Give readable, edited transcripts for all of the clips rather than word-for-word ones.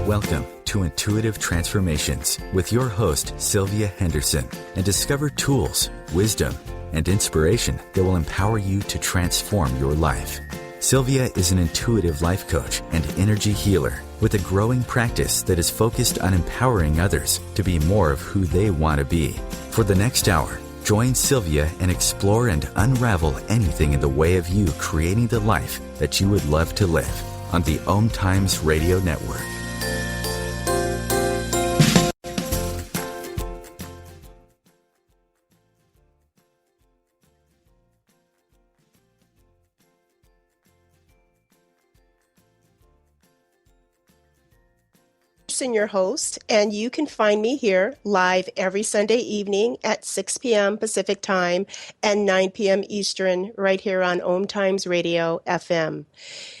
Welcome to Intuitive Transformations with your host, Sylvia Henderson, and discover tools, wisdom, and inspiration that will empower you to transform your life. Sylvia is an intuitive life coach and energy healer with a growing practice that is focused on empowering others to be more of who they want to be. For the next hour, join Sylvia and explore and unravel anything in the way of you creating the life that you would love to live on the OMTimes Radio Network. Your host, and you can find me here live every Sunday evening at 6 p.m. Pacific Time and 9 p.m. Eastern right here on OMTimes Radio FM.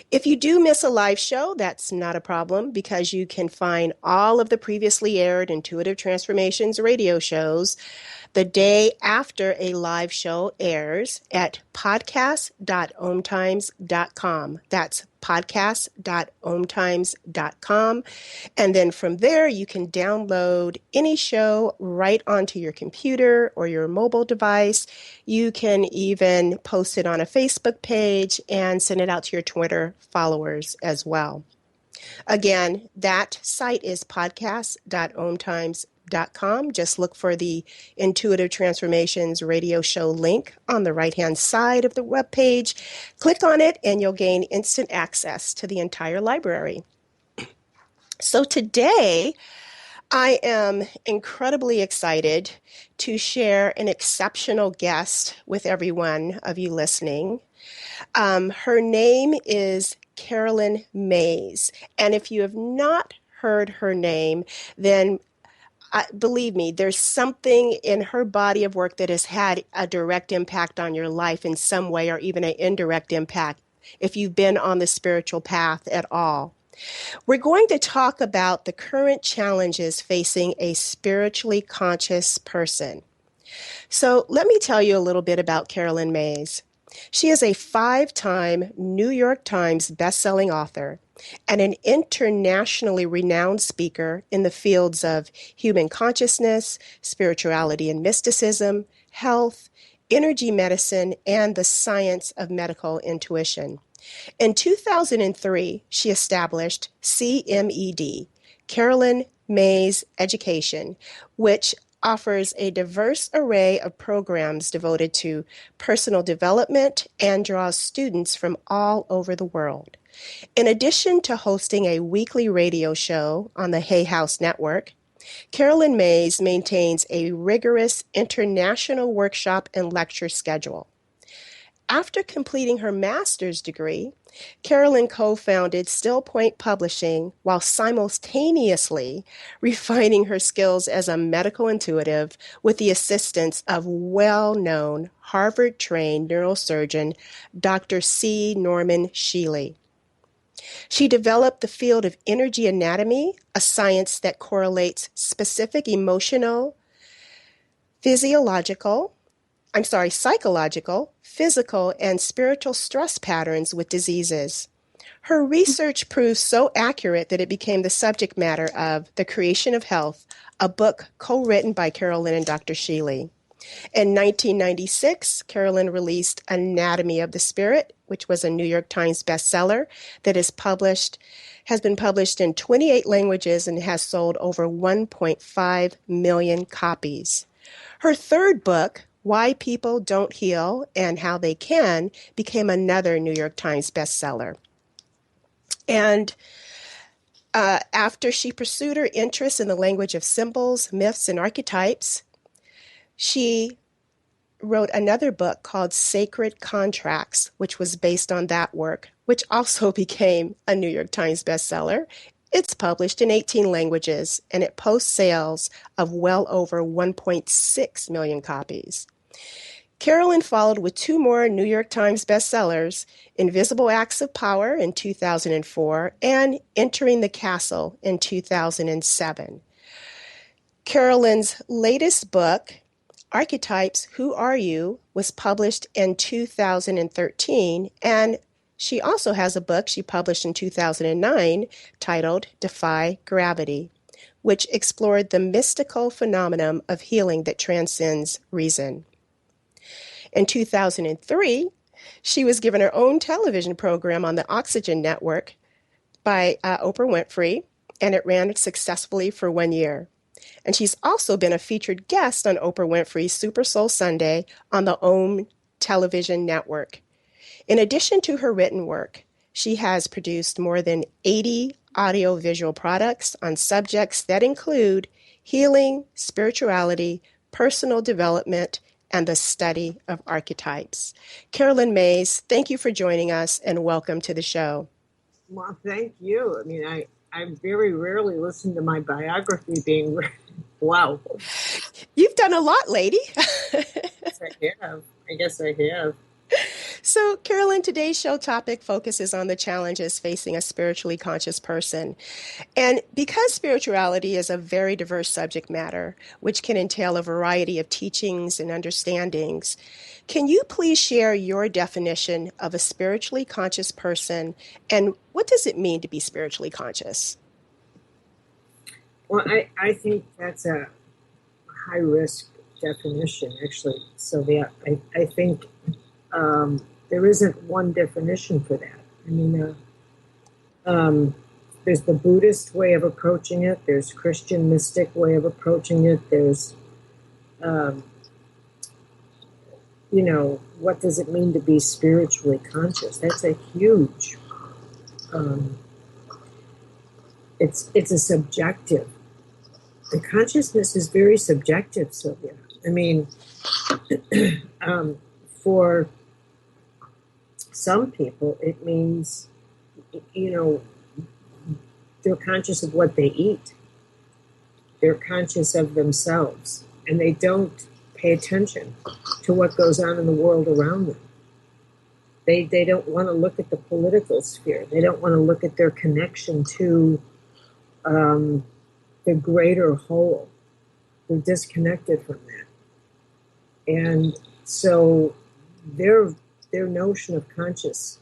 If you do miss a live show, that's not a problem because you can find all of the previously aired Intuitive Transformations radio shows the day after a live show airs at podcast.omtimes.com. That's podcast.omtimes.com. And then from there, you can download any show right onto your computer or your mobile device. You can even post it on a Facebook page and send it out to your Twitter followers as well. Again, that site is podcast.omtimes.com. Just look for the Intuitive Transformations radio show link on the right-hand side of the webpage. Click on it and you'll gain instant access to the entire library. So today, I am incredibly excited to share an exceptional guest with every one of you listening. Her name is Carolyn Myss, and if you have not heard her name, then believe me, there's something in her body of work that has had a direct impact on your life in some way, or even an indirect impact if you've been on the spiritual path at all. We're going to talk about the current challenges facing a spiritually conscious person. So let me tell you a little bit about Carolyn Myss. She is a 5-time New York Times bestselling author and an internationally renowned speaker in the fields of human consciousness, spirituality and mysticism, health, energy medicine, and the science of medical intuition. In 2003, she established CMED, Carolyn Myss Education, which offers a diverse array of programs devoted to personal development and draws students from all over the world. In addition to hosting a weekly radio show on the Hay House Network, Carolyn Myss maintains a rigorous international workshop and lecture schedule. After completing her master's degree, Carolyn co-founded Still Point Publishing while simultaneously refining her skills as a medical intuitive with the assistance of well-known Harvard-trained neurosurgeon Dr. C. Norman Shealy. She developed the field of energy anatomy, a science that correlates specific psychological, physical, and spiritual stress patterns with diseases. Her research proved so accurate that it became the subject matter of The Creation of Health, a book co-written by Carolyn and Dr. Shealy. In 1996, Carolyn released Anatomy of the Spirit, which was a New York Times bestseller that has been published in 28 languages and has sold over 1.5 million copies. Her third book, Why People Don't Heal and How They Can, became another New York Times bestseller. And after she pursued her interest in the language of symbols, myths, and archetypes, she wrote another book called Sacred Contracts, which was based on that work, which also became a New York Times bestseller. It's published in 18 languages, and it posts sales of well over 1.6 million copies. Carolyn followed with 2 more New York Times bestsellers, Invisible Acts of Power in 2004 and Entering the Castle in 2007. Carolyn's latest book, Archetypes, Who Are You?, was published in 2013, and She also has a book she published in 2009 titled Defy Gravity, which explored the mystical phenomenon of healing that transcends reason. In 2003, she was given her own television program on the Oxygen Network by Oprah Winfrey, and it ran successfully for 1 year. And she's also been a featured guest on Oprah Winfrey's Super Soul Sunday on the OM television network. In addition to her written work, she has produced more than 80 audiovisual products on subjects that include healing, spirituality, personal development, and the study of archetypes. Carolyn Myss, thank you for joining us and welcome to the show. Well, thank you. I mean, I very rarely listen to my biography being, wow. You've done a lot, lady. Yes, I guess I have. So, Carolyn, today's show topic focuses on the challenges facing a spiritually conscious person. And because spirituality is a very diverse subject matter, which can entail a variety of teachings and understandings, can you please share your definition of a spiritually conscious person, and what does it mean to be spiritually conscious? Well, I think that's a high-risk definition, actually, Sylvia. I think there isn't one definition for that. I mean, there's the Buddhist way of approaching it. There's Christian mystic way of approaching it. There's, what does it mean to be spiritually conscious? That's a huge, it's a subjective. The consciousness is very subjective, Sylvia. I mean, for some people, it means, they're conscious of what they eat. They're conscious of themselves, and they don't pay attention to what goes on in the world around them. They don't want to look at the political sphere. They don't want to look at their connection to the greater whole. They're disconnected from that. And so their notion of conscious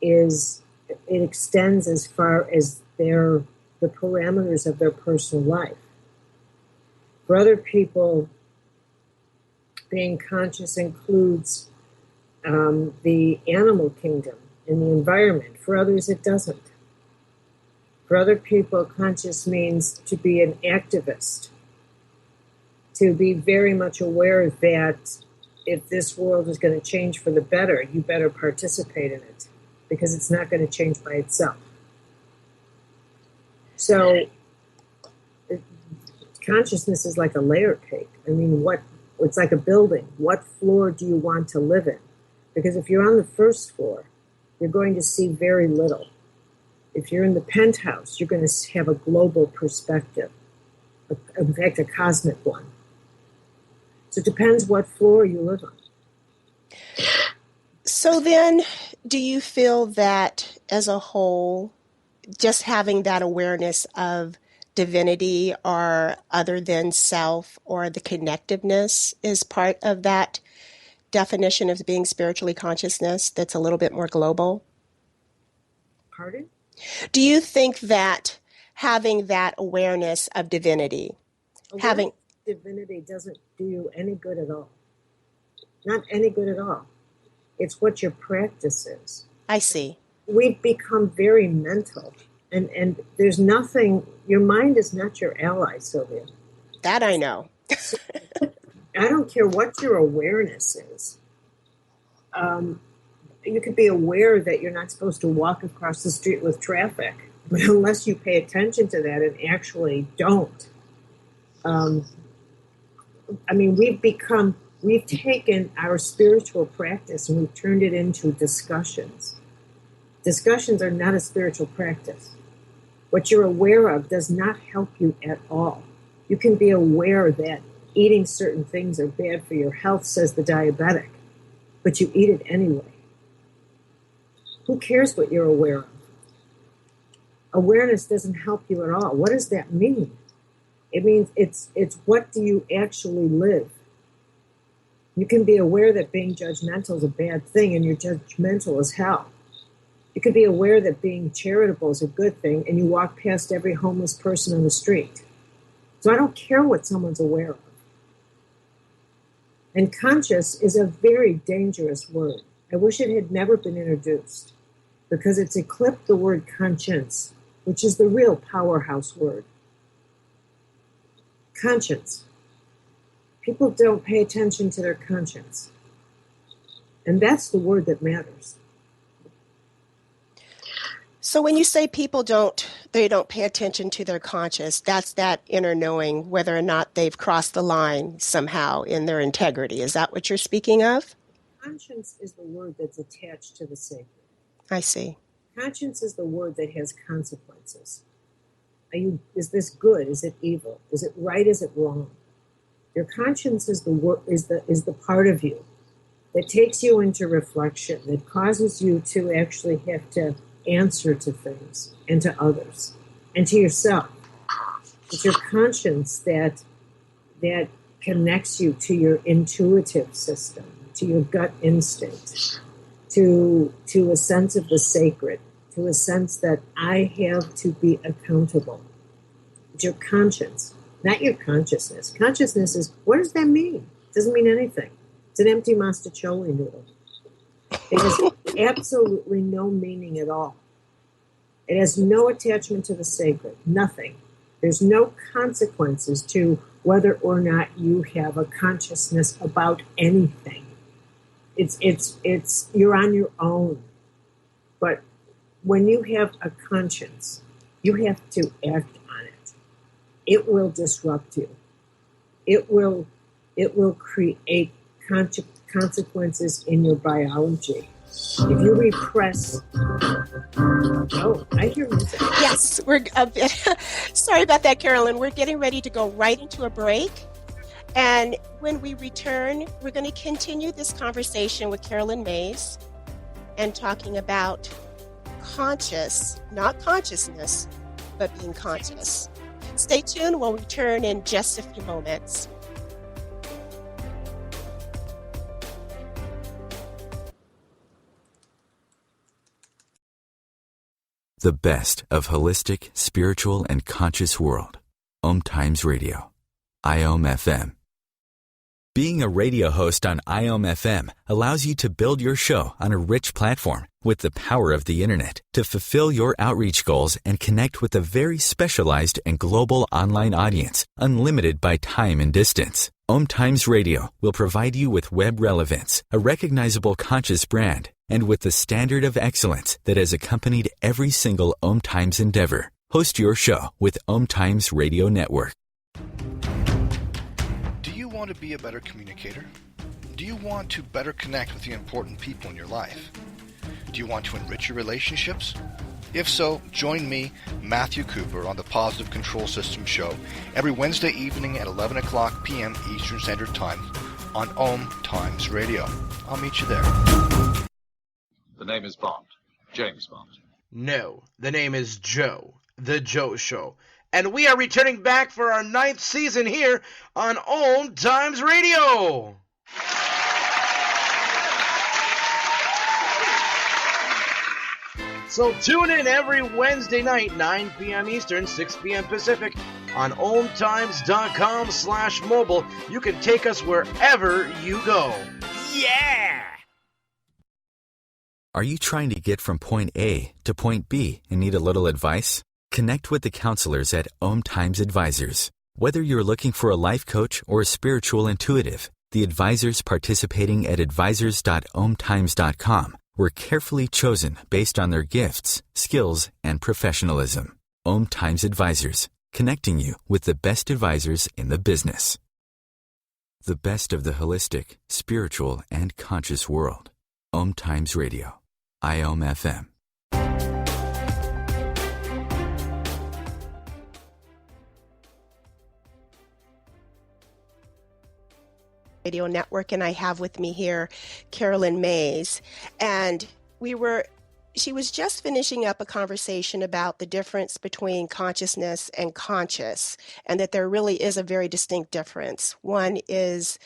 it extends as far as the parameters of their personal life. For other people, being conscious includes the animal kingdom and the environment. For others, it doesn't. For other people, conscious means to be an activist, to be very much aware that if this world is going to change for the better, you better participate in it, because it's not going to change by itself. So consciousness is like a layer cake. I mean, it's like a building. What floor do you want to live in? Because if you're on the first floor, you're going to see very little. If you're in the penthouse, you're going to have a global perspective, in fact, a cosmic one. So it depends what floor you live on. So then, do you feel that as a whole, just having that awareness of divinity or other than self or the connectiveness is part of that definition of being spiritually consciousness that's a little bit more global? Pardon? Do you think that having that awareness of divinity, divinity doesn't do you any good at all? Not any good at all. It's what your practice is. I see. We've become very mental, and there's nothing, your mind is not your ally, Sylvia. That I know. I don't care what your awareness is. You could be aware that you're not supposed to walk across the street with traffic, but unless you pay attention to that and actually don't. We've taken our spiritual practice and we've turned it into discussions. Discussions are not a spiritual practice. What you're aware of does not help you at all. You can be aware that eating certain things are bad for your health, says the diabetic, but you eat it anyway. Who cares what you're aware of? Awareness doesn't help you at all. What does that mean? It means it's what do you actually live? You can be aware that being judgmental is a bad thing and you're judgmental as hell. You could be aware that being charitable is a good thing, and you walk past every homeless person on the street. So I don't care what someone's aware of. And conscious is a very dangerous word. I wish it had never been introduced, because it's eclipsed the word conscience, which is the real powerhouse word. Conscience. People don't pay attention to their conscience. And that's the word that matters. So when you say people don't pay attention to their conscience, that's that inner knowing whether or not they've crossed the line somehow in their integrity. Is that what you're speaking of? Conscience is the word that's attached to the sacred. I see. Conscience is the word that has consequences. Is this good? Is it evil? Is it right? Is it wrong? Your conscience is the part of you that takes you into reflection, that causes you to actually have to answer to things and to others and to yourself. It's your conscience that connects you to your intuitive system, to your gut instinct, to a sense of the sacred, to a sense that I have to be accountable. It's your conscience, not your consciousness. Consciousness is, what does that mean? It doesn't mean anything. It's an empty mastacholi noodle. It has absolutely no meaning at all. It has no attachment to the sacred, nothing. There's no consequences to whether or not you have a consciousness about anything. It's you're on your own. But when you have a conscience, you have to act on it. It will disrupt you. It will create consequences in your biology. If you repress... Oh, I hear music. Yes, we're a bit... Sorry about that, Carolyn. We're getting ready to go right into a break. And when we return, we're going to continue this conversation with Carolyn Myss and talking about conscious, not consciousness, but being conscious. Stay tuned. We'll return in just a few moments. The best of holistic, spiritual, and conscious world. OMTimes Radio. IOM FM. Being a radio host on IOM FM allows you to build your show on a rich platform with the power of the internet to fulfill your outreach goals and connect with a very specialized and global online audience, unlimited by time and distance. OMTimes Radio will provide you with web relevance, a recognizable conscious brand, and with the standard of excellence that has accompanied every single OMTimes endeavor. Host your show with OMTimes Radio Network. Do you want to be a better communicator? Do you want to better connect with the important people in your life? Do you want to enrich your relationships? If so, join me, Matthew Cooper, on the Positive Control System Show every Wednesday evening at 11 o'clock p.m. Eastern Standard Time on OMTimes Radio. I'll meet you there. The name is Bond. James Bond. No, the name is Joe. The Joe Show. And we are returning back for our 9th season here on OMTimes Radio. So tune in every Wednesday night, 9 p.m. Eastern, 6 p.m. Pacific, on OMTimes.com/mobile. You can take us wherever you go. Yeah! Are you trying to get from point A to point B and need a little advice? Connect with the counselors at OMTimes Advisors. Whether you're looking for a life coach or a spiritual intuitive, the advisors participating at advisors.omtimes.com were carefully chosen based on their gifts, skills, and professionalism. OMTimes Advisors, connecting you with the best advisors in the business. The best of the holistic, spiritual, and conscious world. OMTimes Radio. IOM FM. Radio Network, and I have with me here Carolyn Myss, and she was just finishing up a conversation about the difference between consciousness and conscious, and that there really is a very distinct difference. One is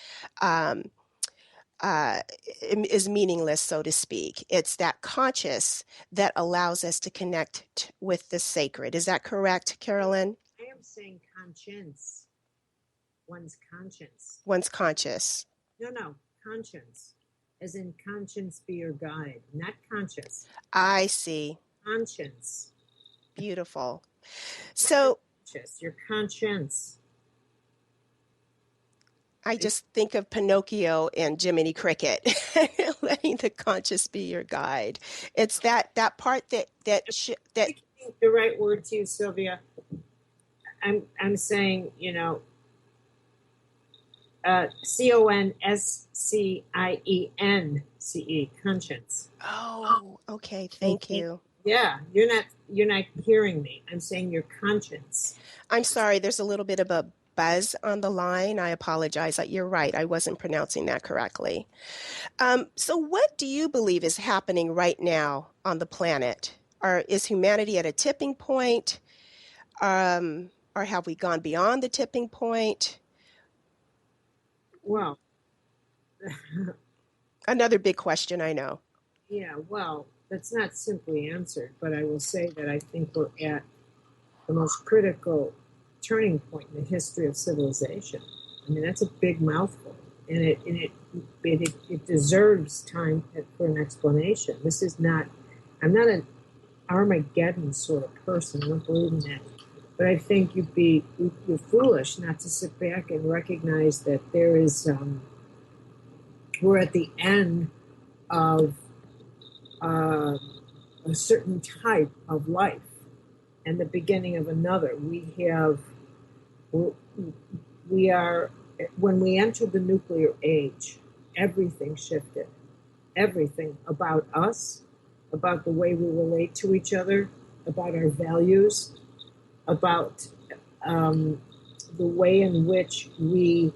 uh, is meaningless, so to speak. It's that conscious that allows us to connect with the sacred. Is that correct, Carolyn? I am saying conscience, one's conscience. One's conscious. No, conscience, as in conscience be your guide, not conscious. I see. Conscience. Beautiful. Not So conscious, your conscience. I just think of Pinocchio and Jiminy Cricket, letting the conscious be your guide. It's that part that Speaking the right word to you, Sylvia. I'm saying, CONSCIENCE, conscience. Oh, okay. Thank you. Yeah, you're not hearing me. I'm saying your conscience. I'm sorry. There's a little bit of a buzz on the line. I apologize. You're right. I wasn't pronouncing that correctly. So what do you believe is happening right now on the planet? Is humanity at a tipping point? Or have we gone beyond the tipping point? Well, Another big question, I know. yeah, well, that's not simply answered, but I will say that I think we're at the most critical turning point in the history of civilization. I mean, that's a big mouthful, and it deserves time for an explanation. This is not. I'm not an Armageddon sort of person. I don't believe in that. But I think you're foolish not to sit back and recognize that there is. We're at the end of a certain type of life and the beginning of another. We are, when we entered the nuclear age, everything shifted. Everything about us, about the way we relate to each other, about our values, about the way in which we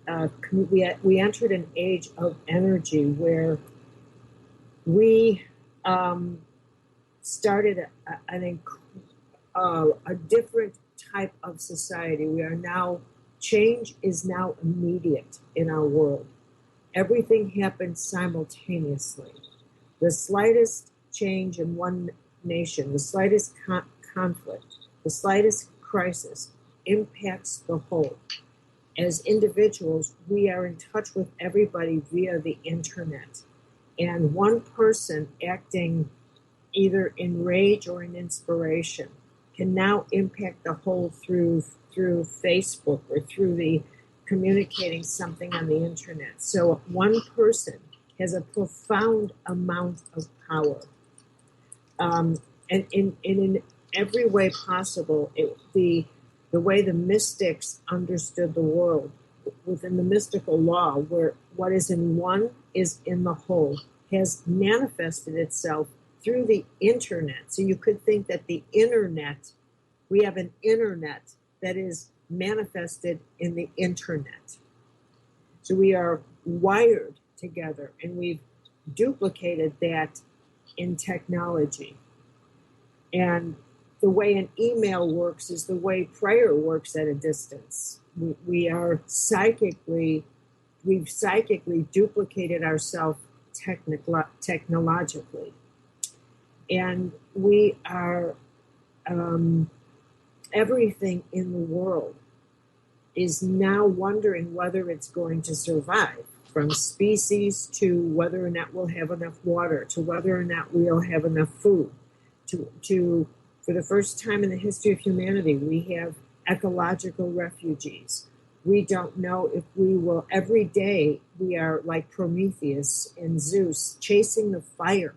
entered an age of energy where we started a different type of society. Change is now immediate in our world. Everything happens simultaneously. The slightest change in one nation, the slightest conflict, the slightest crisis impacts the whole. As individuals, we are in touch with everybody via the internet. And one person acting either in rage or in inspiration can now impact the whole through Facebook or through the communicating something on the internet. So one person has a profound amount of power. And in every way possible, the way the mystics understood the world within the mystical law, where what is in one is in the whole, has manifested itself through the internet. So you could think that the internet, we have an internet that is manifested in the internet. So we are wired together, and we've duplicated that in technology. And the way an email works is the way prayer works at a distance. We've psychically duplicated ourselves technologically. And we are, everything in the world is now wondering whether it's going to survive, from species to whether or not we'll have enough water, to whether or not we'll have enough food, to for the first time in the history of humanity, we have ecological refugees. We don't know if we will. Every day, we are like Prometheus and Zeus, chasing the fire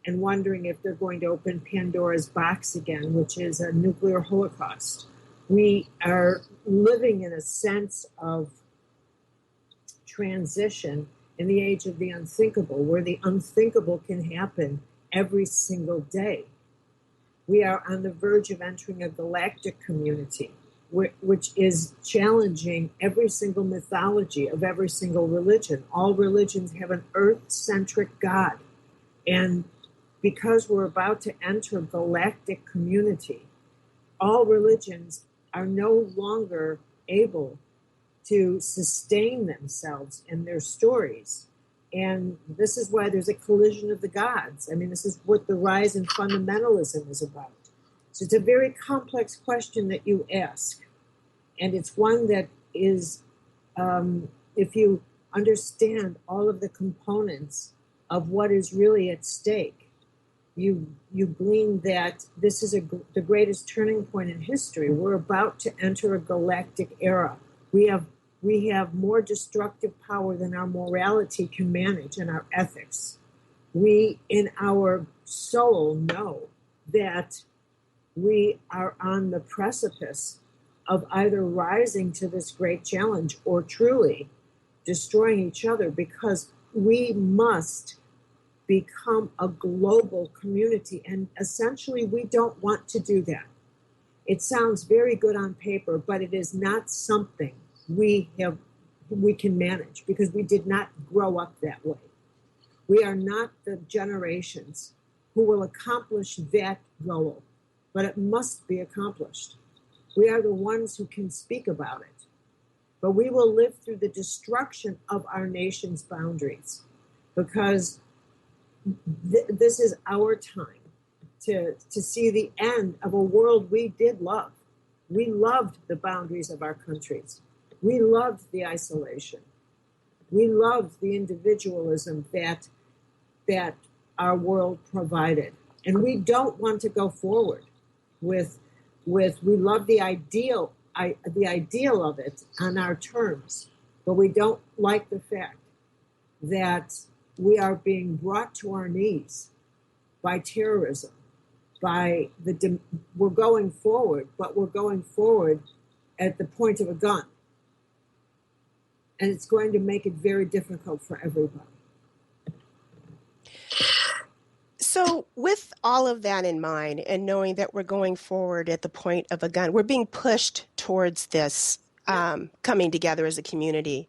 and wondering if they're going to open Pandora's box again, which is a nuclear holocaust. We are living in a sense of transition in the age of the unthinkable, where the unthinkable can happen every single day. We are on the verge of entering a galactic community, which is challenging every single mythology of every single religion. All religions have an earth-centric God. And because we're about to enter galactic community, all religions are no longer able to sustain themselves and their stories. And this is why there's a collision of the gods. I mean, this is what the rise in fundamentalism is about. So it's a very complex question that you ask. And it's one that is, if you understand all of the components of what is really at stake, you glean that this is the greatest turning point in history. We're about to enter a galactic era. We have more destructive power than our morality can manage and our ethics. We, in our soul, know that we are on the precipice of either rising to this great challenge or truly destroying each other, because we must become a global community. And essentially, we don't want to do that. It sounds very good on paper, but it is not something we can manage, because we did not grow up that way. We are not the generations who will accomplish that goal, but it must be accomplished. We are the ones who can speak about it, but we will live through the destruction of our nation's boundaries, because this is our time to see the end of a world we did love. We loved the boundaries of our countries. We loved the isolation. We loved the individualism that our world provided. And we don't want to go forward with we love the ideal of it on our terms, but we don't like the fact that we are being brought to our knees by terrorism, we're going forward, but we're going forward at the point of a gun. And it's going to make it very difficult for everybody. So with all of that in mind, and knowing that we're going forward at the point of a gun, we're being pushed towards this coming together as a community.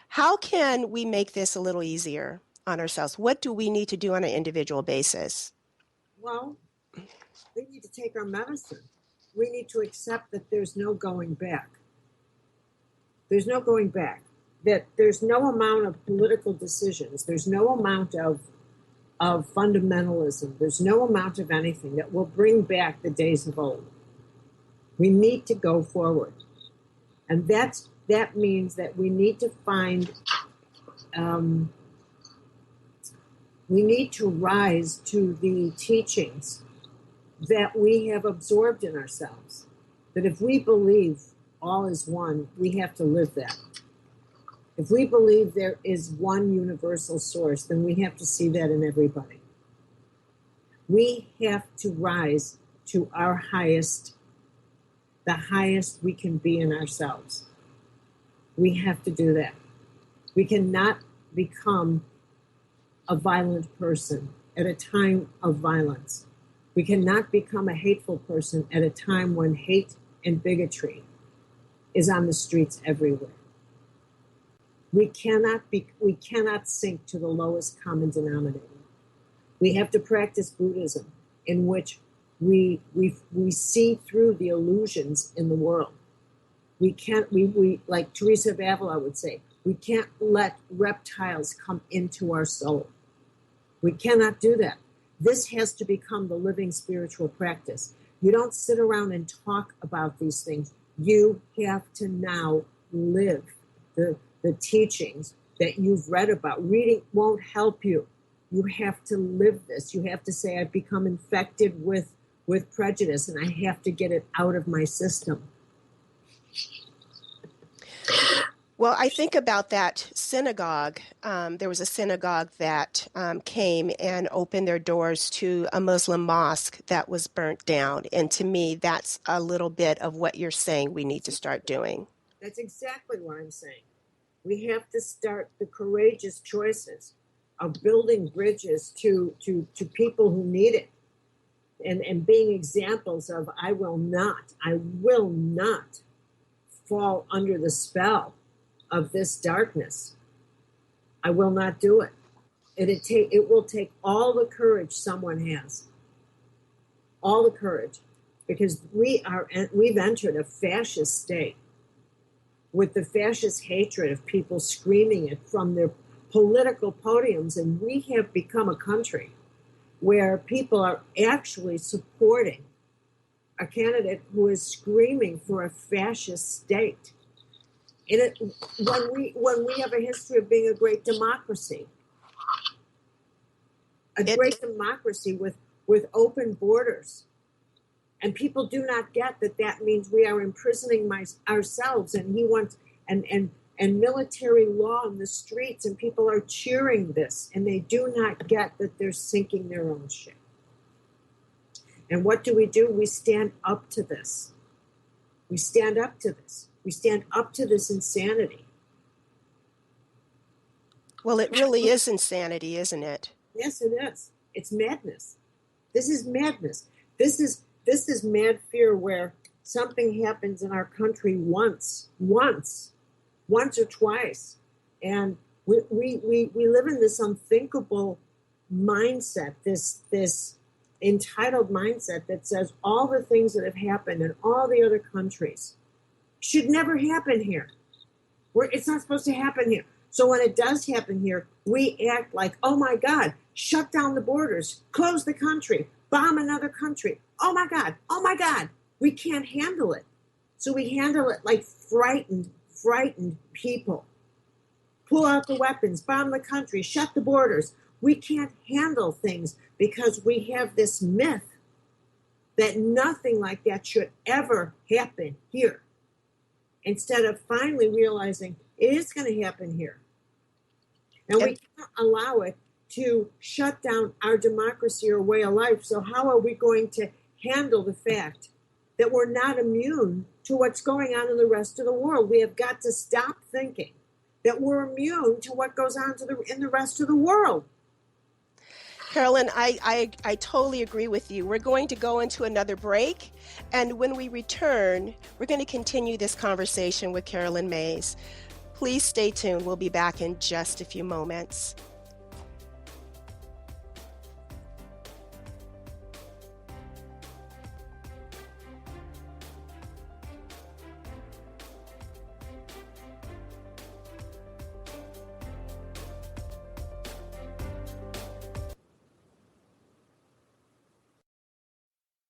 How can we make this a little easier on ourselves? What do we need to do on an individual basis? Well, we need to take our medicine. We need to accept that there's no going back. There's no going back. That there's no amount of political decisions. There's no amount of fundamentalism. There's no amount of anything that will bring back the days of old. We need to go forward. And that means that we need to find, we need to rise to the teachings that we have absorbed in ourselves. That if we believe all is one, we have to live that. If we believe there is one universal source, then we have to see that in everybody. We have to rise to our highest, the highest we can be in ourselves. We have to do that. We cannot become a violent person at a time of violence. We cannot become a hateful person at a time when hate and bigotry is on the streets everywhere. We cannot sink to the lowest common denominator. We have to practice Buddhism, in which we see through the illusions in the world. We like Teresa of Avila would say, we can't let reptiles come into our soul. We cannot do that. This has to become the living spiritual practice. You don't sit around and talk about these things. You have to now live the teachings that you've read about. Reading won't help you. You have to live this. You have to say, I've become infected with prejudice, and I have to get it out of my system. Well, I think about that synagogue. There was a synagogue that came and opened their doors to a Muslim mosque that was burnt down. And to me, that's a little bit of what you're saying we need to start doing. That's exactly what I'm saying. We have to start the courageous choices of building bridges to people who need it, and being examples of I will not fall under the spell of this darkness. I will not do it. It will take all the courage someone has, all the courage, because we've entered a fascist state. with the fascist hatred of people screaming it from their political podiums. And we have become a country where people are actually supporting a candidate who is screaming for a fascist state. And when we have a history of being a great democracy, great democracy with open borders, and people do not get that means we are imprisoning ourselves, and he wants and military law in the streets, and people are cheering this, and they do not get that they're sinking their own ship. And what do? We stand up to this. We stand up to this. We stand up to this insanity. Well, it really is insanity, isn't it? Yes, it is. It's madness. This is madness. This is mad fear where something happens in our country once or twice, and we live in this unthinkable mindset, this entitled mindset that says all the things that have happened in all the other countries should never happen here. It's not supposed to happen here. So when it does happen here, we act like, oh my God, shut down the borders, close the country, bomb another country. Oh my God, we can't handle it. So we handle it like frightened people. Pull out the weapons, bomb the country, shut the borders. We can't handle things because we have this myth that nothing like that should ever happen here. Instead of finally realizing it is going to happen here. And we can't allow it to shut down our democracy or way of life. So how are we going to handle the fact that we're not immune to what's going on in the rest of the world? We have got to stop thinking that we're immune to what goes on in the rest of the world. Carolyn, I totally agree with you. We're going to go into another break, and when we return, we're going to continue this conversation with Carolyn Myss. Please stay tuned. We'll be back in just a few moments.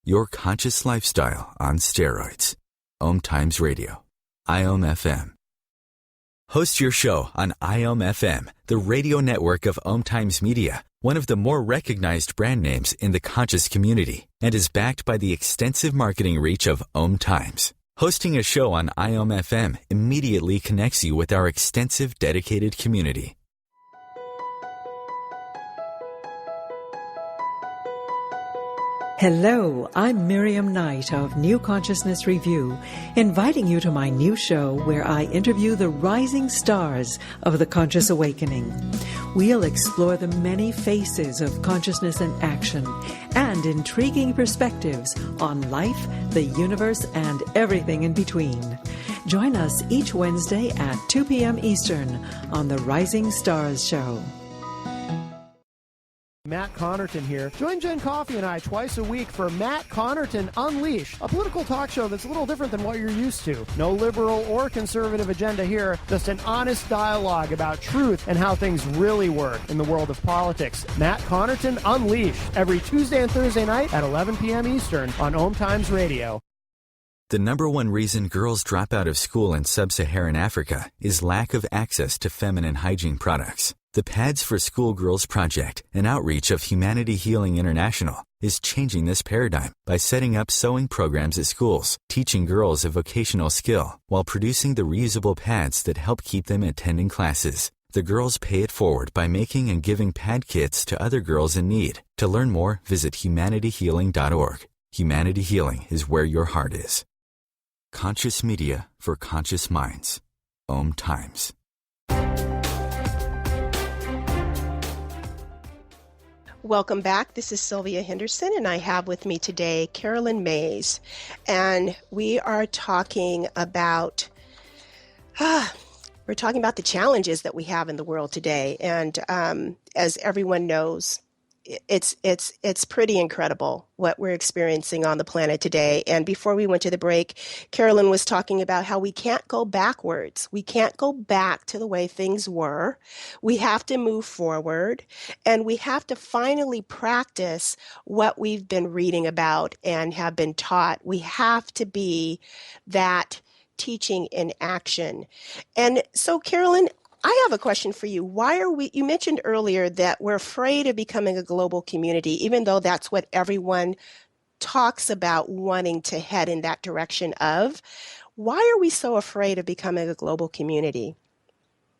Your conscious lifestyle on steroids. OMTimes Radio. IOM FM. Host your show on IOM FM, the radio network of OMTimes Media, one of the more recognized brand names in the conscious community, and is backed by the extensive marketing reach of OMTimes. Hosting a show on IOM FM immediately connects you with our extensive dedicated community. Hello, I'm Miriam Knight of New Consciousness Review, inviting you to my new show where I interview the rising stars of the conscious awakening. We'll explore the many faces of consciousness in action and intriguing perspectives on life, the universe, and everything in between. Join us each Wednesday at 2 p.m. Eastern on the Rising Stars Show. Matt Connerton here. Join Jen Coffey and I twice a week for Matt Connerton Unleashed, a political talk show that's a little different than what you're used to. No liberal or conservative agenda here, just an honest dialogue about truth and how things really work in the world of politics. Matt Connerton Unleashed, every Tuesday and Thursday night at 11 p.m. Eastern on OMTimes Radio. The number one reason girls drop out of school in sub-Saharan Africa is lack of access to feminine hygiene products. The Pads for Schoolgirls Project, an outreach of Humanity Healing International, is changing this paradigm by setting up sewing programs at schools, teaching girls a vocational skill, while producing the reusable pads that help keep them attending classes. The girls pay it forward by making and giving pad kits to other girls in need. To learn more, visit humanityhealing.org. Humanity Healing is where your heart is. Conscious media for conscious minds. OMTimes. Welcome back. This is Sylvia Henderson, and I have with me today Carolyn Myss, and we are talking about the challenges that we have in the world today. And as everyone knows, it's pretty incredible what we're experiencing on the planet today. And before we went to the break, Carolyn was talking about how we can't go backwards. We can't go back to the way things were. We have to move forward, and we have to finally practice what we've been reading about and have been taught. We have to be that teaching in action. And so, Carolyn, I have a question for you. You mentioned earlier that we're afraid of becoming a global community, even though that's what everyone talks about wanting to head in that direction of. Why are we so afraid of becoming a global community?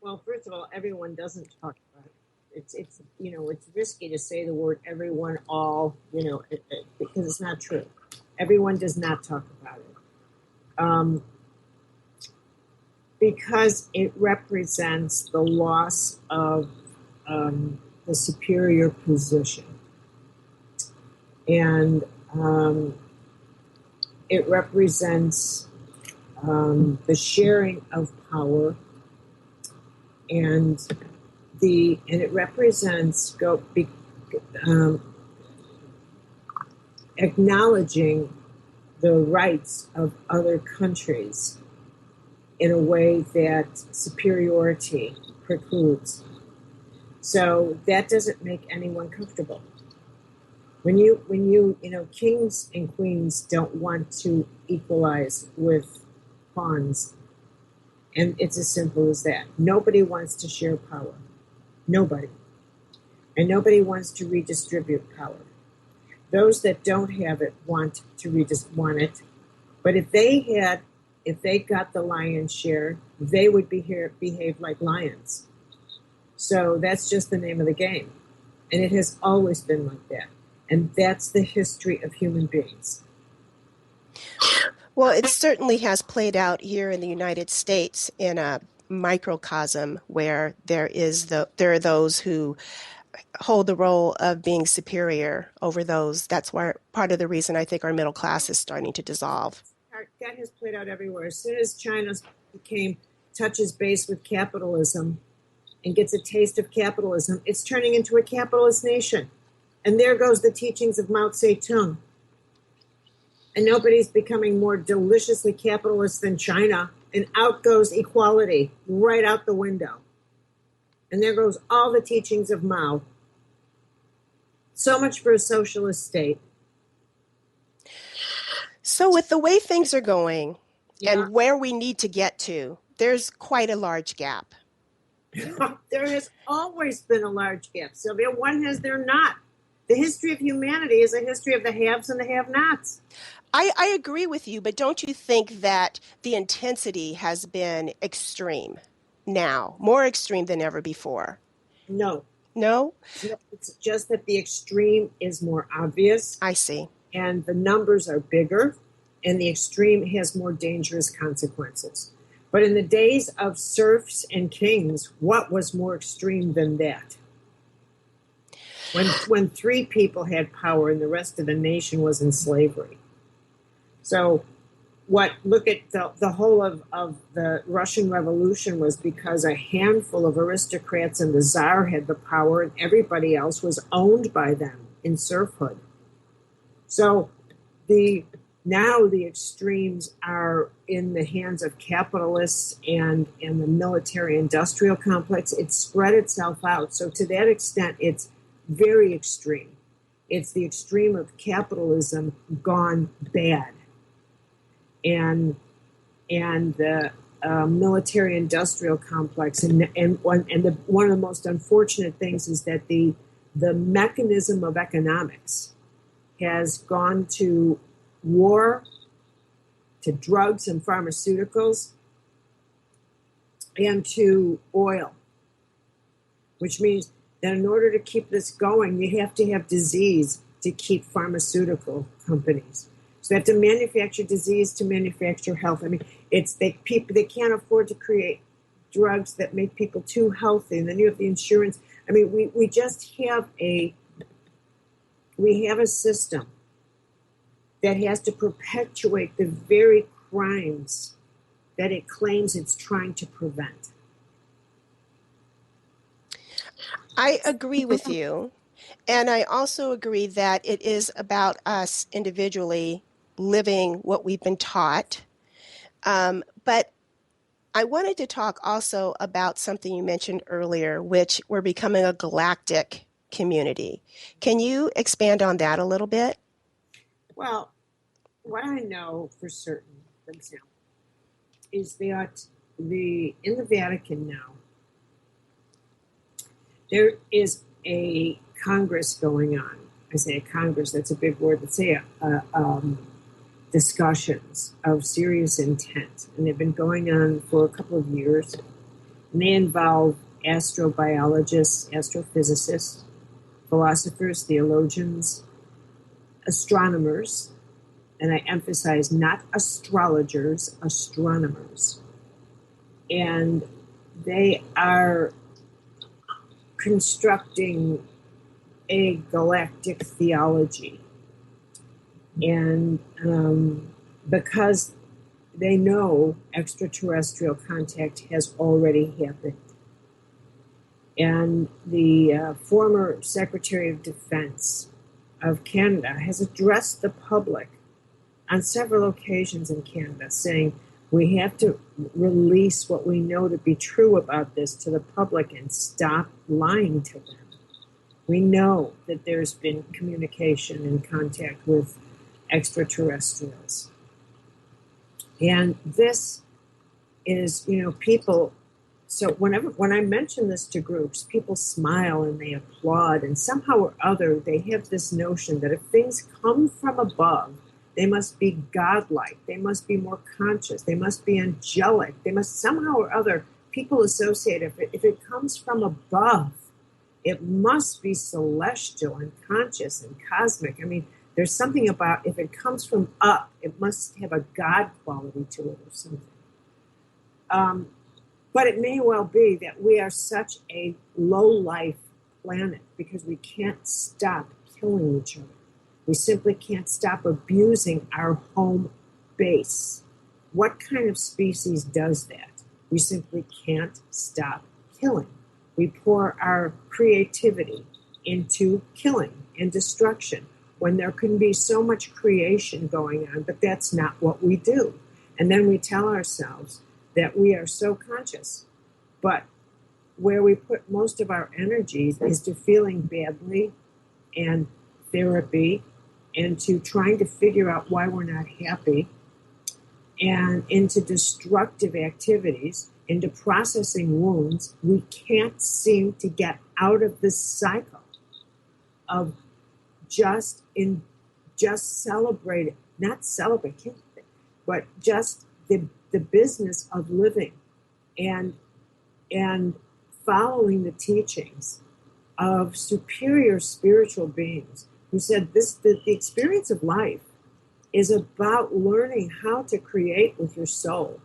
Well, first of all, everyone doesn't talk about it. It's risky to say the word everyone, all, because it's not true. Everyone does not talk about it. Because it represents the loss of the superior position. And it represents the sharing of power, and it represents acknowledging the rights of other countries in a way that superiority precludes. So that doesn't make anyone comfortable. When kings and queens don't want to equalize with pawns, and it's as simple as that. Nobody wants to share power. Nobody. And nobody wants to redistribute power. Those that don't have it want it. But if they got the lion's share, they would behave like lions. So that's just the name of the game. And it has always been like that. And that's the history of human beings. Well, it certainly has played out here in the United States in a microcosm where there are those who hold the role of being superior over those. That's why part of the reason I think our middle class is starting to dissolve. That has played out everywhere. As soon as China touches base with capitalism and gets a taste of capitalism, it's turning into a capitalist nation. And there goes the teachings of Mao Zedong. And nobody's becoming more deliciously capitalist than China. And out goes equality, right out the window. And there goes all the teachings of Mao. So much for a socialist state. So with the way things are going and where we need to get to, there's quite a large gap. There has always been a large gap, Sylvia. When has there not? The history of humanity is a history of the haves and the have-nots. I agree with you, but don't you think that the intensity has been extreme now, more extreme than ever before? No. No? It's just that the extreme is more obvious. I see. And the numbers are bigger, and the extreme has more dangerous consequences. But in the days of serfs and kings, what was more extreme than that? When 3 people had power and the rest of the nation was in slavery. So look at the whole of the Russian Revolution was because a handful of aristocrats and the Tsar had the power, and everybody else was owned by them in serfhood. So now the extremes are in the hands of capitalists and the military-industrial complex. It's spread itself out. So to that extent, it's very extreme. It's the extreme of capitalism gone bad. And the military-industrial complex, and one of the most unfortunate things is that the mechanism of economics has gone to war, to drugs and pharmaceuticals, and to oil, which means that in order to keep this going, you have to have disease to keep pharmaceutical companies. So they have to manufacture disease to manufacture health. I mean, they can't afford to create drugs that make people too healthy, and then you have the insurance. I mean, we just have a system that has to perpetuate the very crimes that it claims it's trying to prevent. I agree with you. And I also agree that it is about us individually living what we've been taught. But I wanted to talk also about something you mentioned earlier, which we're becoming a galactic community. Can you expand on that a little bit? Well, what I know for certain, for example, is that in the Vatican now, there is a Congress going on. I say a Congress, that's a big word. Let's say discussions of serious intent. And they've been going on for a couple of years. And they involve astrobiologists, astrophysicists, philosophers, theologians, astronomers, and I emphasize not astrologers, astronomers. And they are constructing a galactic theology. And because they know extraterrestrial contact has already happened. And the former Secretary of Defense of Canada has addressed the public on several occasions in Canada, saying we have to release what we know to be true about this to the public and stop lying to them. We know that there's been communication and contact with extraterrestrials. And this is, people, so when I mention this to groups, people smile and they applaud, and somehow or other they have this notion that if things come from above, they must be godlike, they must be more conscious, they must be angelic, they must somehow or other, people associate if it comes from above, it must be celestial and conscious and cosmic. I mean, there's something about if it comes from up, it must have a God quality to it or something. But it may well be that we are such a low-life planet because we can't stop killing each other. We simply can't stop abusing our home base. What kind of species does that? We simply can't stop killing. We pour our creativity into killing and destruction when there can be so much creation going on, but that's not what we do. And then we tell ourselves that we are so conscious, but where we put most of our energies is to feeling badly and therapy and to trying to figure out why we're not happy and into destructive activities, into processing wounds. We can't seem to get out of this cycle of just celebrate, not celebrate, but just the business of living and following the teachings of superior spiritual beings who said the experience of life is about learning how to create with your soul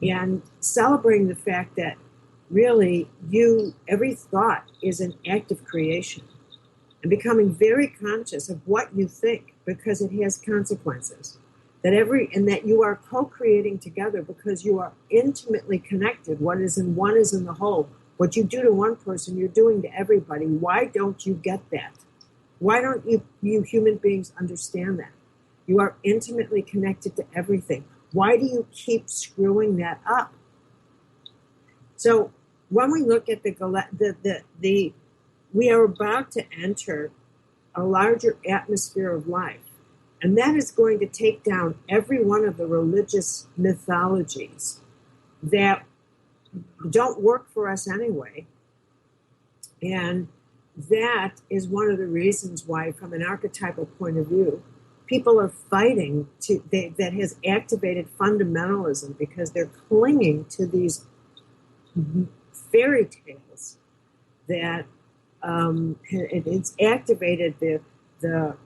and celebrating the fact that really every thought is an act of creation and becoming very conscious of what you think because it has consequences. And that you are co-creating together because you are intimately connected. What is in one is in the whole. What you do to one person, you're doing to everybody. Why don't you get that? Why don't you human beings understand that? You are intimately connected to everything. Why do you keep screwing that up? So when we look at we are about to enter a larger atmosphere of life. And that is going to take down every one of the religious mythologies that don't work for us anyway. And that is one of the reasons why, from an archetypal point of view, people are fighting that has activated fundamentalism because they're clinging to these fairy tales that it's activated the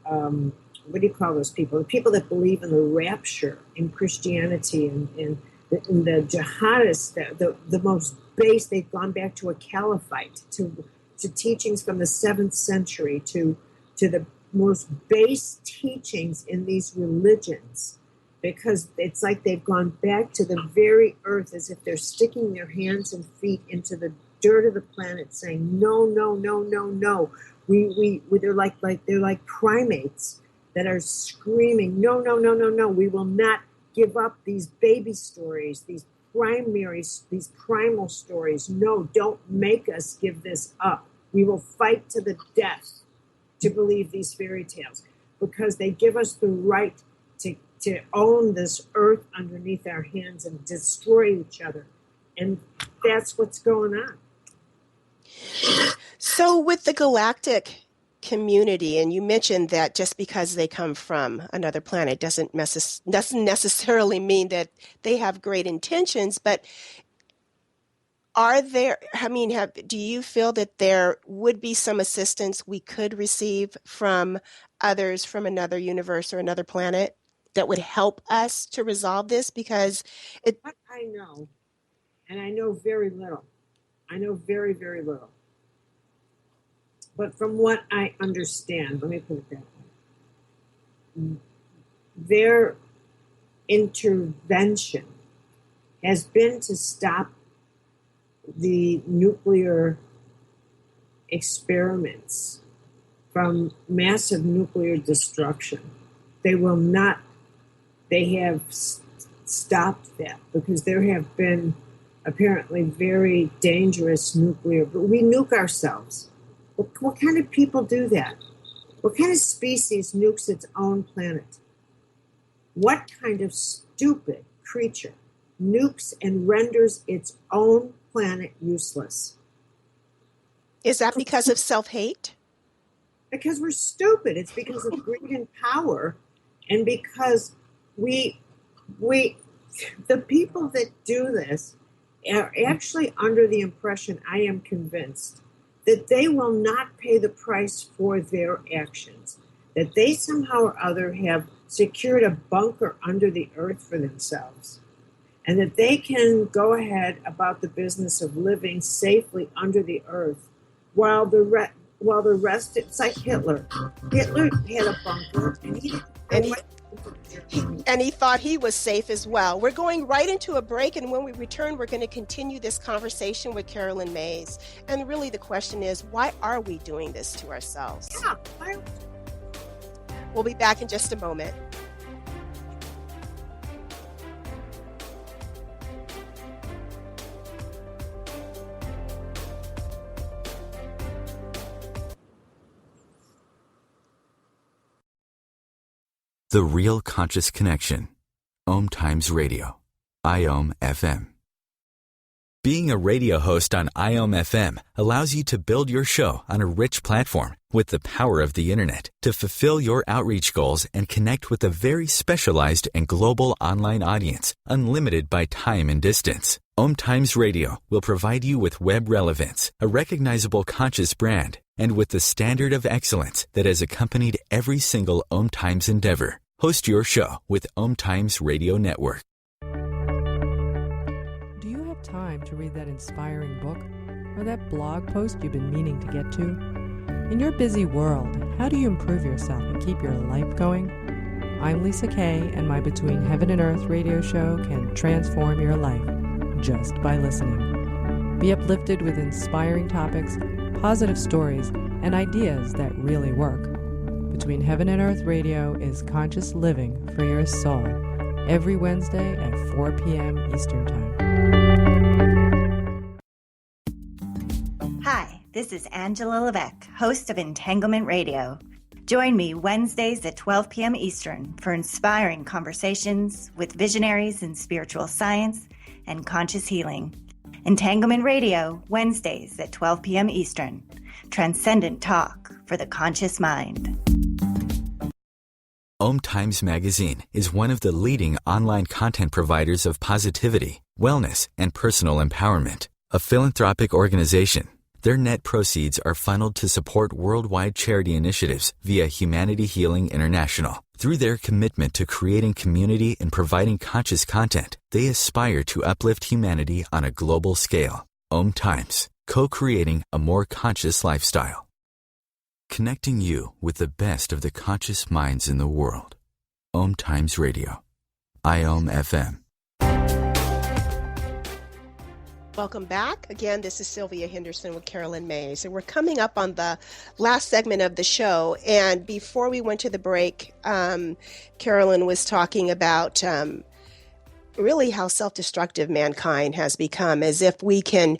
what do you call those people? The people that believe in the rapture in Christianity and the jihadists, the most base, they've gone back to a caliphate, to teachings from the 7th century, to the most base teachings in these religions, because it's like they've gone back to the very earth as if they're sticking their hands and feet into dirt of the planet saying, no, no, no, no, no. They're like primates that are screaming, no, no, no, no, no. We will not give up these baby stories, these primal stories. No, don't make us give this up. We will fight to the death to believe these fairy tales because they give us the right to own this earth underneath our hands and destroy each other. And that's what's going on. So with the galactic community, and you mentioned that just because they come from another planet doesn't necessarily mean that they have great intentions, but do you feel that there would be some assistance we could receive from others from another universe or another planet that would help us to resolve this? Because I know, and I know very little. I know very, very little. But from what I understand, let me put it that way, their intervention has been to stop the nuclear experiments from massive nuclear destruction. They have stopped that because there have been apparently very dangerous nuclear, but we nuke ourselves. What kind of people do that? What kind of species nukes its own planet? What kind of stupid creature nukes and renders its own planet useless? Is that because of self-hate? Because we're stupid. It's because of greed and power, and because the people that do this are actually under the impression, I am convinced, that they will not pay the price for their actions, that they somehow or other have secured a bunker under the earth for themselves, and that they can go ahead about the business of living safely under the earth while the rest, it's like Hitler. Hitler had a bunker, and he thought he was safe as well. We're going right into a break, and when we return, we're going to continue this conversation with Carolyn Myss. And really the question is, why are we doing this to ourselves? Yeah. We'll be back in just a moment. The Real Conscious Connection. OMTimes Radio. IOM FM. Being a radio host on IOM FM allows you to build your show on a rich platform with the power of the internet to fulfill your outreach goals and connect with a very specialized and global online audience, unlimited by time and distance. OMTimes Radio will provide you with web relevance, a recognizable conscious brand, and with the standard of excellence that has accompanied every single OMTimes endeavor. Host your show with OMTimes Radio Network. Do you have time to read that inspiring book or that blog post you've been meaning to get to? In your busy world, how do you improve yourself and keep your life going? I'm Lisa Kay, and my Between Heaven and Earth radio show can transform your life just by listening. Be uplifted with inspiring topics, positive stories, and ideas that really work. Between Heaven and Earth Radio is conscious living for your soul, every Wednesday at 4 p.m. Eastern Time. Hi, this is Angela Levesque, host of Entanglement Radio. Join me Wednesdays at 12 p.m. Eastern for inspiring conversations with visionaries in spiritual science and conscious healing. Entanglement Radio, Wednesdays at 12 p.m. Eastern. Transcendent talk for the conscious mind. OMTimes Magazine is one of the leading online content providers of positivity, wellness, and personal empowerment. A philanthropic organization, their net proceeds are funneled to support worldwide charity initiatives via Humanity Healing International. Through their commitment to creating community and providing conscious content, they aspire to uplift humanity on a global scale. OMTimes, co-creating a more conscious lifestyle. Connecting you with the best of the conscious minds in the world. OMTimes Radio. IOM FM. Welcome back. Again, this is Sylvia Henderson with Carolyn Mays, and we're coming up on the last segment of the show. And before we went to the break, Carolyn was talking about really how self-destructive mankind has become, as if we can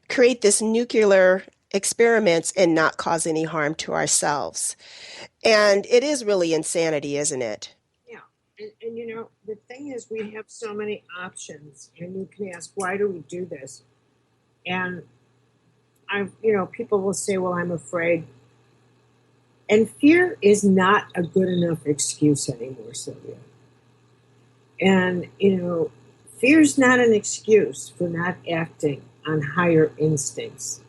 create this nuclear experiments and not cause any harm to ourselves. And it is really insanity, isn't it? And you know, the thing is, we have so many options, and you can ask, why do we do this? And people will say, well, I'm afraid. And fear is not a good enough excuse anymore, Sylvia. And, fear's not an excuse for not acting on higher instincts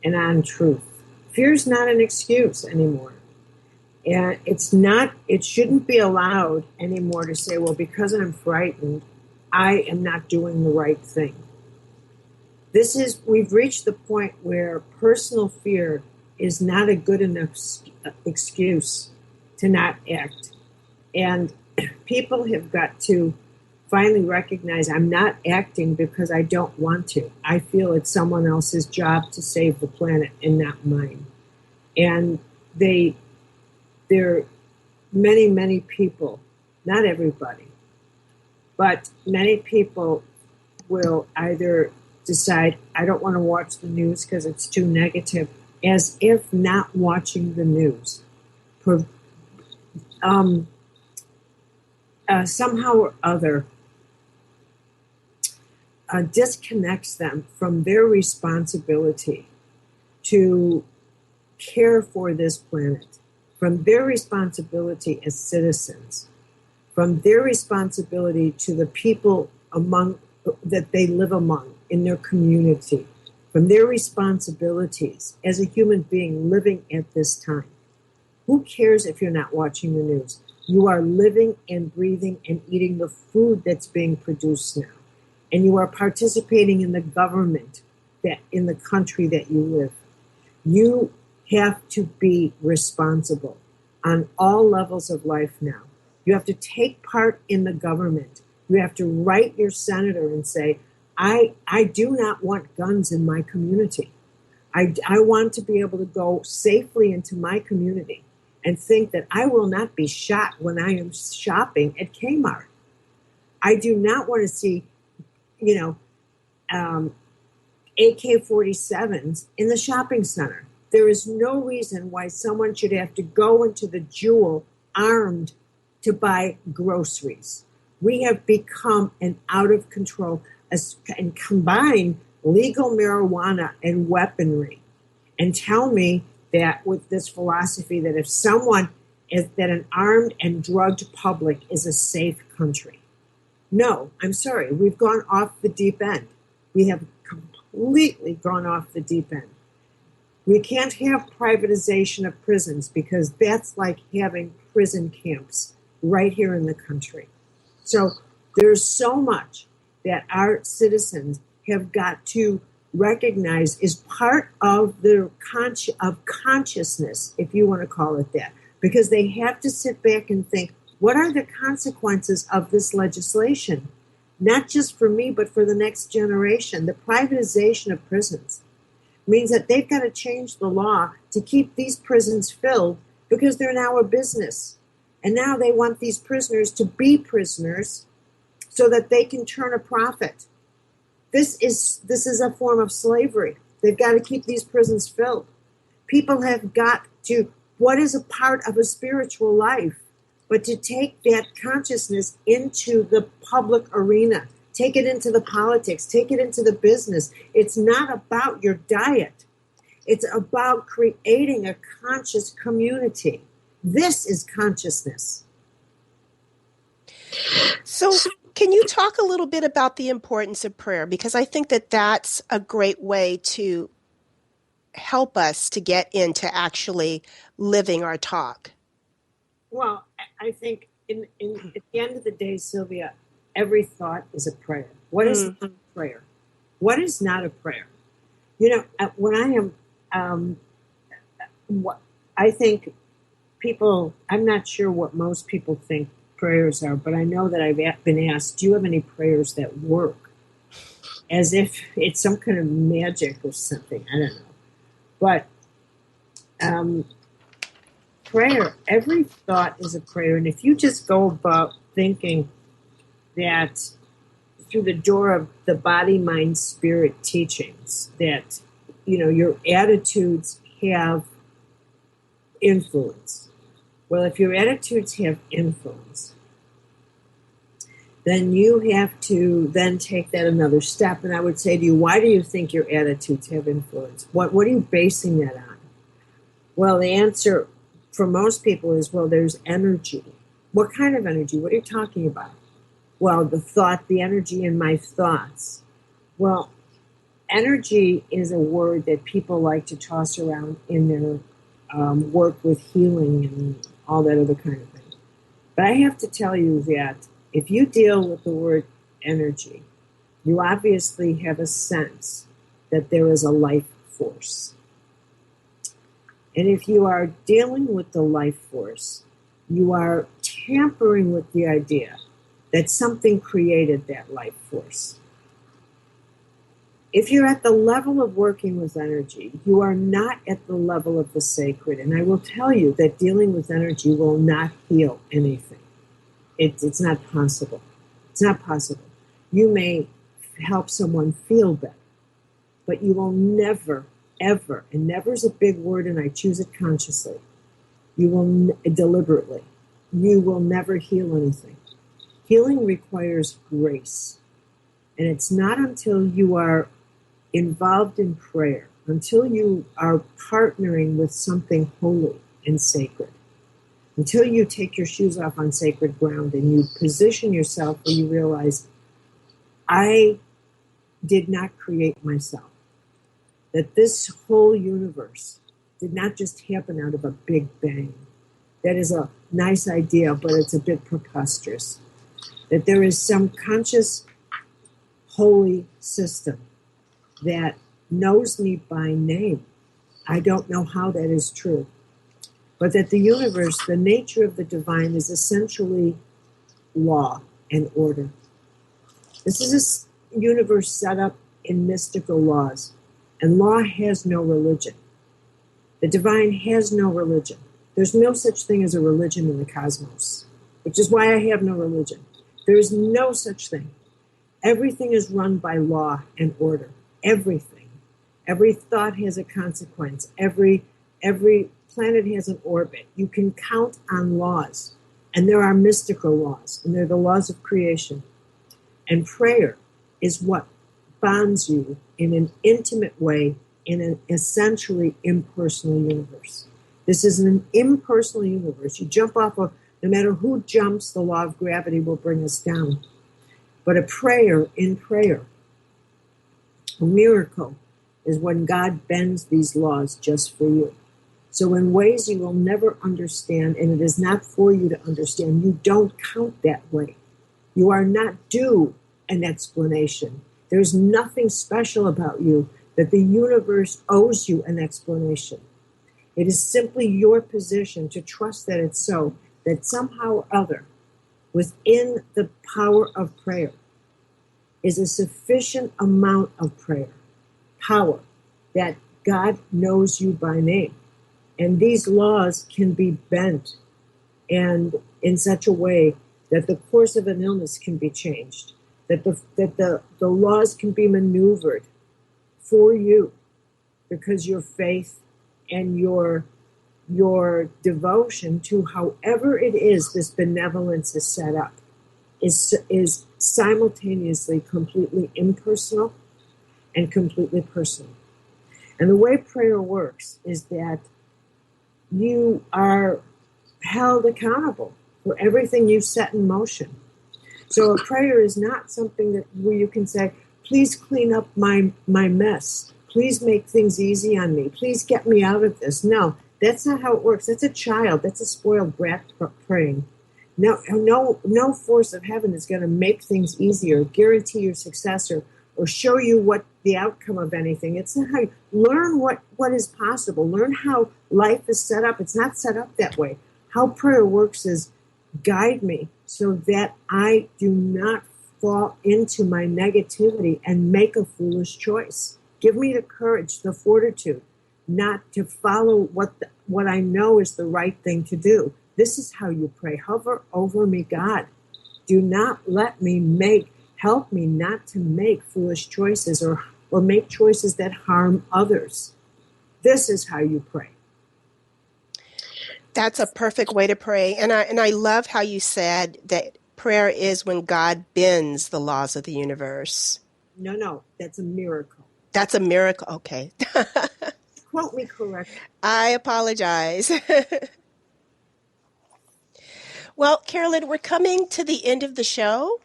and on truth. Fear's not an excuse anymore. And it shouldn't be allowed anymore to say, well, because I'm frightened, I am not doing the right thing. We've reached the point where personal fear is not a good enough excuse to not act. And people have got to finally recognize, I'm not acting because I don't want to. I feel it's someone else's job to save the planet and not mine. And there are many, many people, not everybody, but many people will either decide, I don't want to watch the news because it's too negative, as if not watching the news somehow or other disconnects them from their responsibility to care for this planet, from their responsibility as citizens, from their responsibility to the people that they live among in their community, from their responsibilities as a human being living at this time. Who cares if you're not watching the news? You are living and breathing and eating the food that's being produced now. And you are participating in the government in the country that you live. You have to be responsible on all levels of life now. You have to take part in the government. You have to write your senator and say, I do not want guns in my community. I want to be able to go safely into my community and think that I will not be shot when I am shopping at Kmart. I do not want to see, AK-47s in the shopping center. There is no reason why someone should have to go into the Jewel armed to buy groceries. We have become an out of control and combine legal marijuana and weaponry and tell me that with this philosophy that that an armed and drugged public is a safe country. No, I'm sorry. We've gone off the deep end. We have completely gone off the deep end. We can't have privatization of prisons because that's like having prison camps right here in the country. So there's so much that our citizens have got to recognize is part of their consciousness, if you want to call it that, because they have to sit back and think, what are the consequences of this legislation? Not just for me, but for the next generation. The privatization of prisons means that they've got to change the law to keep these prisons filled because they're now a business. And now they want these prisoners to be prisoners so that they can turn a profit. This is a form of slavery. They've got to keep these prisons filled. People have got to, what is a part of a spiritual life, but to take that consciousness into the public arena, take it into the politics, take it into the business. It's not about your diet. It's about creating a conscious community. This is consciousness. So can you talk a little bit about the importance of prayer? Because I think that that's a great way to help us to get into actually living our talk. Well, I think at the end of the day, Sylvia, every thought is a prayer. What is not a prayer? What is not a prayer? When I am, I think people, I'm not sure what most people think prayers are, but I know that I've been asked, do you have any prayers that work? as if it's some kind of magic or something. I don't know. But prayer, every thought is a prayer. And if you just go about thinking that through the door of the body, mind, spirit teachings, that, your attitudes have influence. Well, if your attitudes have influence, then you have to then take that another step. And I would say to you, why do you think your attitudes have influence? What are you basing that on? Well, the answer for most people is, well, there's energy. What kind of energy? What are you talking about? Well, the energy in my thoughts. Well, energy is a word that people like to toss around in their work with healing and all that other kind of thing. But I have to tell you that if you deal with the word energy, you obviously have a sense that there is a life force. And if you are dealing with the life force, you are tampering with the idea that something created that life force. If you're at the level of working with energy, you are not at the level of the sacred. And I will tell you that dealing with energy will not heal anything. It's not possible. It's not possible. You may help someone feel better, but you will never, ever, and never is a big word, and I choose it consciously, deliberately, you will never heal anything. Healing requires grace. And it's not until you are involved in prayer, until you are partnering with something holy and sacred, until you take your shoes off on sacred ground and you position yourself where you realize, I did not create myself. That this whole universe did not just happen out of a big bang. That is a nice idea, but it's a bit preposterous. That there is some conscious, holy system that knows me by name. I don't know how that is true. But that the universe, the nature of the divine, is essentially law and order. This is a universe set up in mystical laws. And law has no religion. The divine has no religion. There's no such thing as a religion in the cosmos, which is why I have no religion. There is no such thing. Everything is run by law and order. Everything. Every thought has a consequence. Every planet has an orbit. You can count on laws. And there are mystical laws. And they're the laws of creation. And prayer is what bonds you in an intimate way in an essentially impersonal universe. This is an impersonal universe. You jump off of, no matter who jumps, the law of gravity will bring us down. But a prayer, a miracle, is when God bends these laws just for you. So in ways you will never understand, and it is not for you to understand, you don't count that way. You are not due an explanation. There's nothing special about you that the universe owes you an explanation. It is simply your position to trust that it's so, that somehow or other, within the power of prayer, is a sufficient amount of prayer, power, that God knows you by name. And these laws can be bent and in such a way that the course of an illness can be changed, that the laws can be maneuvered for you because your faith and your devotion to however it is this benevolence is set up is simultaneously completely impersonal and completely personal. And the way prayer works is that you are held accountable for everything you set in motion. So a prayer is not something where you can say, please clean up my mess. Please make things easy on me. Please get me out of this. No, that's not how it works. That's a child. That's a spoiled brat praying. No force of heaven is going to make things easier, guarantee your success, or show you what the outcome of anything. It's not how you learn what is possible. Learn how life is set up. It's not set up that way. How prayer works is guide me so that I do not fall into my negativity and make a foolish choice. Give me the courage, the fortitude, not to follow what I know is the right thing to do. This is how you pray. Hover over me, God. Do not let me help me not to make foolish choices or make choices that harm others. This is how you pray. That's a perfect way to pray. And I love how you said that prayer is when God bends the laws of the universe. No, that's a miracle. That's a miracle. Okay. Quote me correctly. I apologize. Well, Carolyn, we're coming to the end of the show,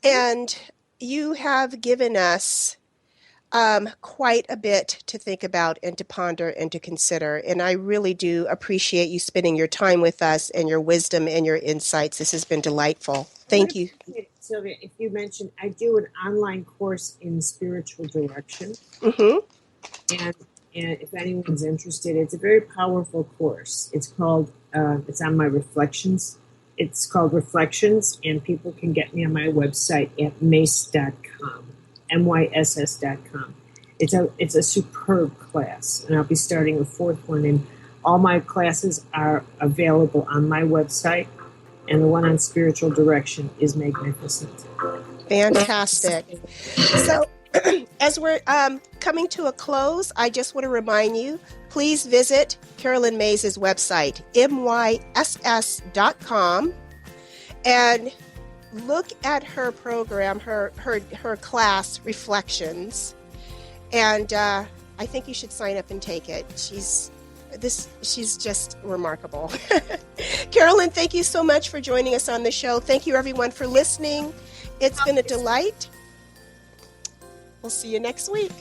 and you have given us quite a bit to think about and to ponder and to consider. And I really do appreciate you spending your time with us and your wisdom and your insights. This has been delightful. Thank you. Sylvia, if you mentioned, I do an online course in spiritual direction. Mm-hmm. And if anyone's interested, it's a very powerful course. It's called, it's on my Reflections. It's called Reflections, and people can get me on my website at myss.com, myss.com. It's a superb class, and I'll be starting a fourth one. And all my classes are available on my website, and the one on spiritual direction is magnificent. Fantastic. So, as we're coming to a close, I just want to remind you, please visit Carolyn Myss's website, myss.com, and look at her program, her class, Reflections. And I think you should sign up and take it. She's just remarkable. Carolyn, thank you so much for joining us on the show. Thank you, everyone, for listening. It's been a delight. We'll see you next week.